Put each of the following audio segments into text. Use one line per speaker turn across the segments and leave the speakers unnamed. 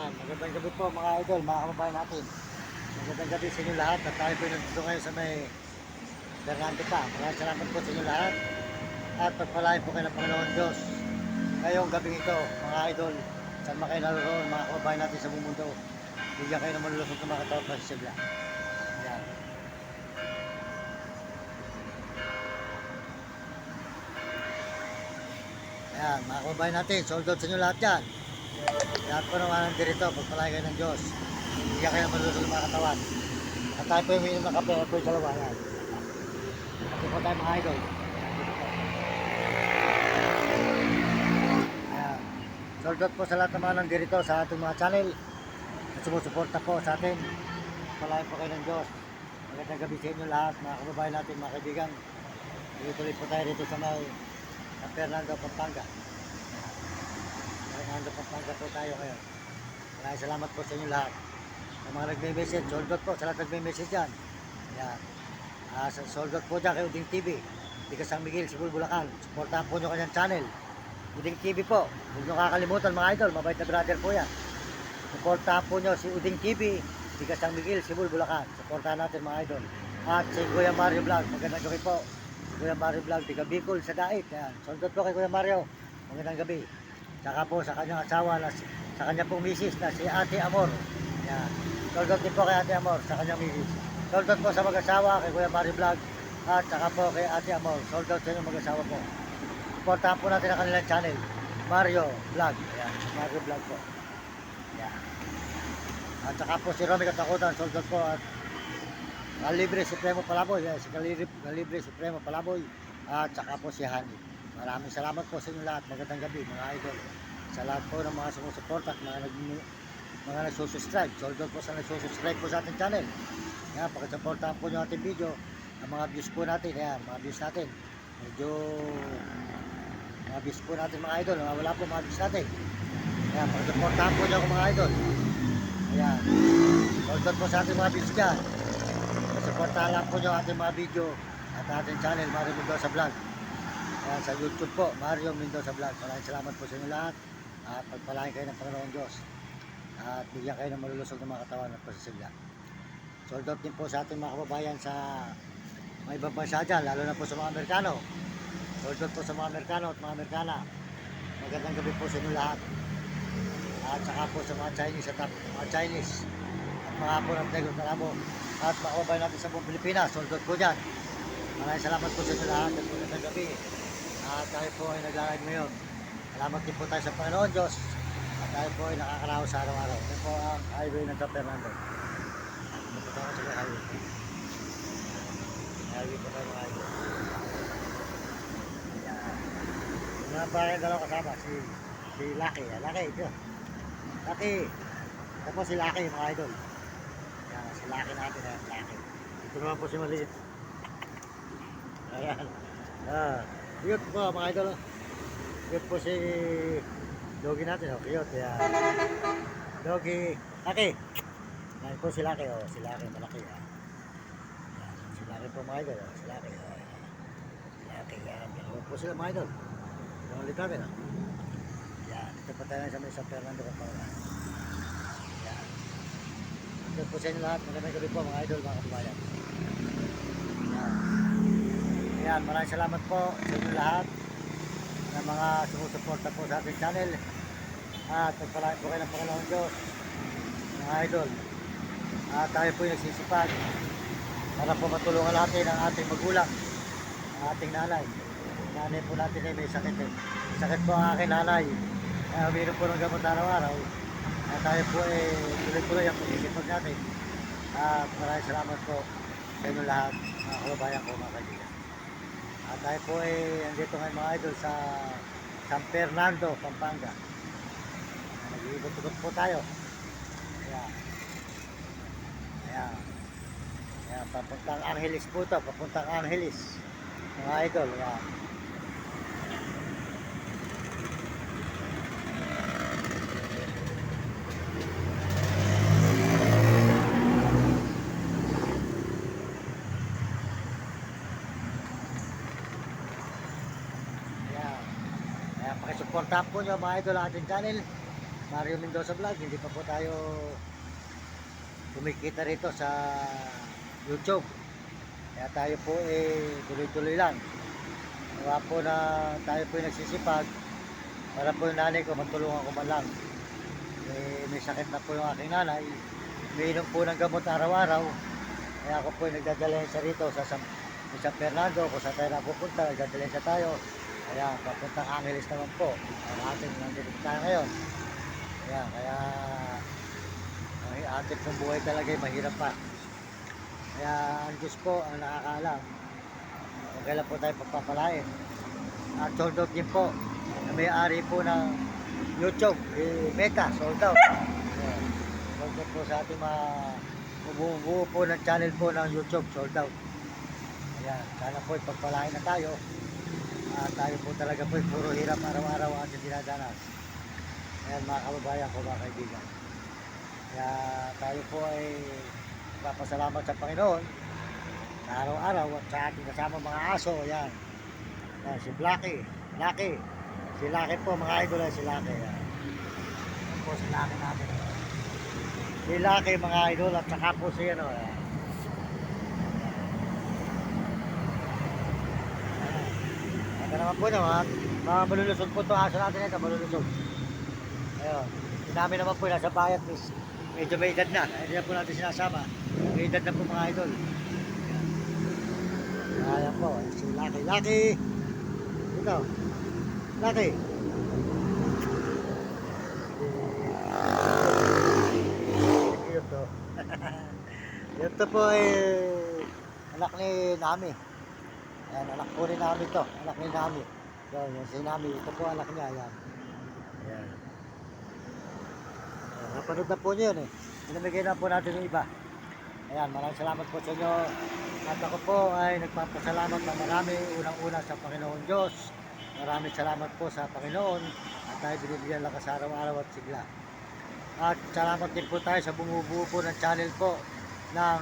Yan, magandang gabi po mga idol, mga kababayan natin. Magandang gabi sa inyo lahat at tayo po nandito ngayon sa may Fernando pa. Maraming salamat po sa inyo lahat at pagpalain po kayo ng Panginoon Diyos. Ngayong gabi ito, mga idol, saan man kayo naroon, mga kababayan natin sa buong mundo, bigyan kayo ng malulusog ng mga katawag na sisigla. Yan. Ayan, mga kababayan natin, sold out sa inyo lahat yan. Lahat po naman nandito, pagpalain kayo ng Diyos. Bigyan kayo ng malulusog ng mga katawan. At tayo po yung minum ng kape, at po yung dalawa. Yan. Ito po tayo mga idol. Ayan. Sold out po sa lahat ng mga nandito sa ating mga channel. At sumusuporta po sa atin. Palain po kayo ng Diyos. Magandang gabi sa inyo lahat, mga kababayan natin, mga kaibigan. Tuloy po tayo rito sa may San Fernando, Pampanga. Fernando, Pampanga po tayo ngayon. Maraming salamat po sa inyo lahat. Sa mga nagme-message, sold out po sa lahat nagme-message dyan. Ayan. Sold out po dyan kay Uding TV. Tigas San Miguel, Sibul, Bulacan. Supportahan po nyo kanyang channel. Uding TV po. Huwag nyo kakalimutan mga idol. Mabait na brother po yan. Supportahan po nyo si Uding TV. Tigas San Miguel, Sibul, Bulacan. Supportahan natin mga idol. At si Kuya Mario Vlog. Magandang gabi po. Si Kuya Mario Vlog. Tiga Bicol sa Dait. Ayan. Sold out po kay Kuya Mario. Magandang gabi. Saka po sa kanyang asawa, sa kanyang pong misis na si Ate Amor. Ayan. Sold out din po kay Ate Amor sa kanyang misis. Sold out po sa mag-asawa kay Kuya Mario Vlog. At saka po kay Ate Amor. Sold out sa inyong mag-asawa po. Supportahan po natin ang kanilang channel. Mario Vlog. Ayan. Mario Vlog po. Ayan. At saka po si Romy Katakutan. Sold out po. At Kalibre Supremo Palaboy. Ayan. Si Kalibre Supremo Palaboy. At saka po si Hani. Maraming salamat po sa inyo lahat. Magandang gabi mga idol. Sa lahat po ng mga sumusuporta at mga nagsusubscribe. Sold out po sa nagsusubscribe po sa ating channel. Ayan, pakisuportahan po nyo ating video. Ang mga views po natin. Ayan, mga views natin. Medyo mga views po natin mga idol. Wala po mga views natin. Ayan, pakisuportahan po nyo ako mga idol. Ayan. Sold out po sa ating mga views dyan. Pakisuportahan lang po nyo ating mga video at ating channel Mario Mendoza Vlog. Ayan, sa YouTube po, Mario Mendoza Vlog. Maraming salamat po sa inyo lahat. At pagpalain kayo ng Panginoon Diyos. At bigyan kayo ng malulusog ng mga katawan at pasisigla. Sold out din po sa ating mga kababayan sa mga ibang bansa dyan, lalo na po sa mga Amerikano. Sold out po sa mga Amerikano at mga Amerikana. Magandang gabi po sa inyo lahat. At saka po sa mga Chinese at mga Chinese. At mga po ng Negro Tarabo. At mga kababayan natin sa buong Pilipinas, sold out po dyan. Maraming salamat po sa inyo lahat at magandang gabi. At tayo po ay naglalagay ngayon. Salamat din po tayo sa Panginoon Diyos. At tayo po ay nakakaraos sa araw-araw. Ito po ang highway ng San Fernando. Napunta ko sa highway. Highway po tayo mga highway. Mga parang dalawa kasama. Si Lucky. Lucky ito. Lucky. Ito po si Lucky mga idol. Yan, si Lucky natin. Lucky. Ito naman po si Maliit. Ayan. Cute po mga idol. Cute po si Doggy natin. Cute. Ayan. Doggy. Lucky. Ayan po si Lucky. Si Lucky malaki. Ayan. Si Lucky po mga idol. Si Lucky. Si Lucky. Ayan. Ayan po sila mga idol. Yung ulit natin. Ayan. Ito po tayo sa may San Fernando. Ayan. Ito po sa inyo lahat. Magandang gabi po mga idol, mga kababayan. Ayan. Ayan, maraming salamat po sa inyo lahat ng mga sumusuporta po sa ating channel. At nagpalain po kayo ng Panginoon Diyos, mga idol. At tayo po yung nagsisipag para po matulungan natin ang ating magulang, ang ating nanay. Nanay po natin ay may sakit eh. Sakit po ang aking nanay. Uminom po ng gamot araw-araw. At tayo po ay tuloy-tuloy ang pagsisipag natin. At maraming salamat po sa inyo lahat, mga kababayan ko, mga kaibigan. At tayo po ay andito ngayon mga idol sa San Fernando, Pampanga. Nag-iibot-ibot po tayo. Ayan. Ayan. Ayan, papuntang Angeles po ito. Papuntang Angeles. Mga idol. Ayan. Pakisuportahan po nyo mga idol ang ating channel. Mario Mendoza Vlog. Hindi pa po tayo kumikita rito sa YouTube. Kaya tayo po tuloy-tuloy lang. Kaya po na tayo po nagsisipag para po yung nanay ko matulungan ko man lang. May sakit na po yung aking nanay. Umiinom po ng gamot araw-araw. Kaya ako po nagdadala sa rito sa San Fernando. Kung saan tayo napupunta, nagdadala sa tayo. Kaya papuntang Angeles naman po. Ang ating nandito tayo ngayon. Kaya ang ating pong buhay talaga ay mahirap pa. Kaya ang Diyos po ang nakakaalam kung kailan po tayo pagpapalain. At sold out din po na may-ari po ng YouTube, Meta, sold out. Sold out po sa ating mga bumubuo po ng channel po ng YouTube, sold out. Ayan, sana po pagpalain na tayo. Tayo po talaga po puro hirap araw-araw ang ating dinadanas. Ayan mga kababayan ko, mga kaibigan. Kaya tayo po ay papasalamat sa Panginoon na araw-araw at sa ating kasama mga aso. Ayan, si Blacky. Si Lucky po mga idol, si Lucky. Ayan po si Lucky natin. Si Lucky mga idol at saka po si ano. Ayan. Ito naman po naman, mga malulusog po itong aso natin ito, malulusog. Ayun, namin naman po nasa bayat, medyo may edad na, hindi na po natin sinasama. May edad na po mga idol. Ayan po, si Lucky. Ito, Lucky. Ito. Ito po ay anak ni Nami. Ayan, anak po rin namin to. Anak ni Nami. Yan, si Nami. Ito po anak niya. Ayan. Ayan. Napanood na po niyo yun eh. Pinamigay na po natin yung iba. Ayan, maraming salamat po sa inyo. At ako po ay nagpapasalamat ng marami. Unang-una sa Panginoon Diyos. Maraming salamat po sa Panginoon. At tayo binibigyan lakas araw-araw at sigla. At salamat din po tayo sa bumubuo po ng channel po ng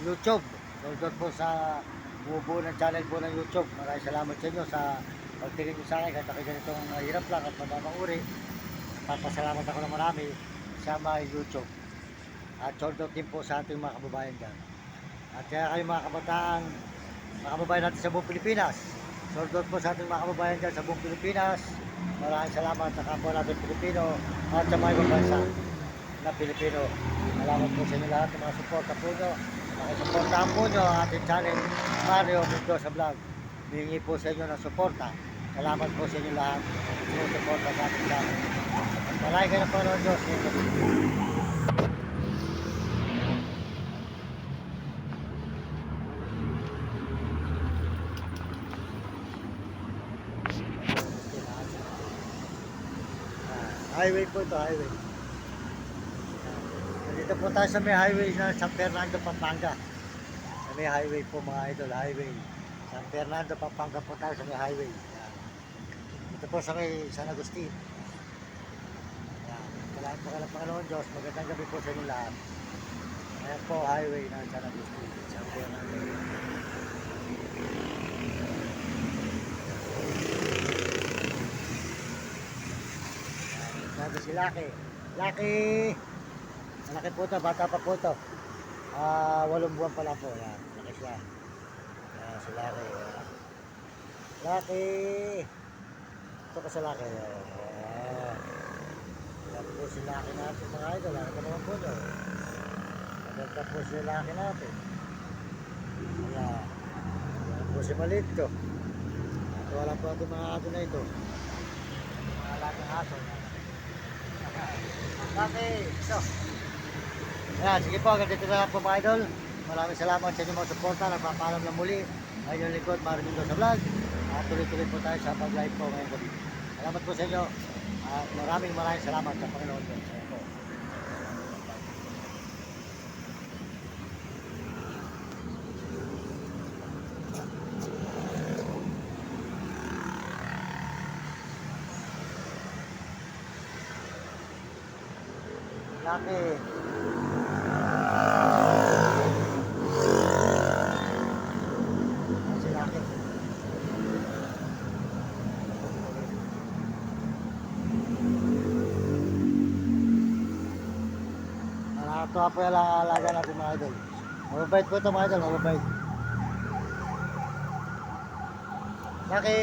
YouTube. Doon po sa bumubuo ng channel po ng YouTube. Maraming salamat sa inyo sa pagtingin nyo sa akin kahit ako ganitong hirap lang at mamamanguri. Papasalamat ako ng marami sa mga YouTube. At sold out din po sa ating mga kababayan dyan. At kaya kayo mga kabataan, mga kababayan natin sa buong Pilipinas, sold out po sa ating mga kababayan dyan sa buong Pilipinas. Maraming salamat sa kapwa natin Pilipino at sa mga ibang bansa na Pilipino. Salamat po sa inyo lahat ng mga suporta po nyo. Makisuportahan po nyo ang ating channel Mario Mendoza Vlog. Hihingi po sa inyo ng suporta. Salamat po sa inyo lahat ng suporta sa ating channel. Malay kayo po ng Diyos. Highway po ito, highway. Dito po tayo sa may highway na San Fernando, Pampanga. Sa may highway po mga idol, highway. San Fernando, Pampanga po tayo sa may highway. Yan. Dito po sa may San Agustin. Kailangan po kayo ng Panginoon Diyos. Magandang gabi po sa inyo lahat. Ayan po, highway na San Agustin. San Fernando. Sabi si Lucky. Lucky! Malaki po ito, bata pa po ito. 8 buwan pa lang po. Yan, malaki siya. Yan, si Lucky. Lucky! Ito ka sa Lucky. Yan po si Lucky natin mga idol. Ano ka naman po nyo? Maganda po si Lucky natin. Yan. Yan po si Malito. At wala po ating mga ato na ito. Mga laking aso. Lucky! Ito. Ayan, sige po, ganito na lang po mga idol. Maraming salamat sa inyong mga suporta. Nagpapaalam lang muli. Ayun yung likod, Mario Mendoza Vlog. At tuloy-tuloy po tayo sa pag-live po ngayong gabi. Salamat po sa inyo. At maraming salamat sa Panginoon Diyos. Ayan po. Lucky. Ito nga po yung alaga natin mga idol. Mababait po ito mga idol, mababait. Laki!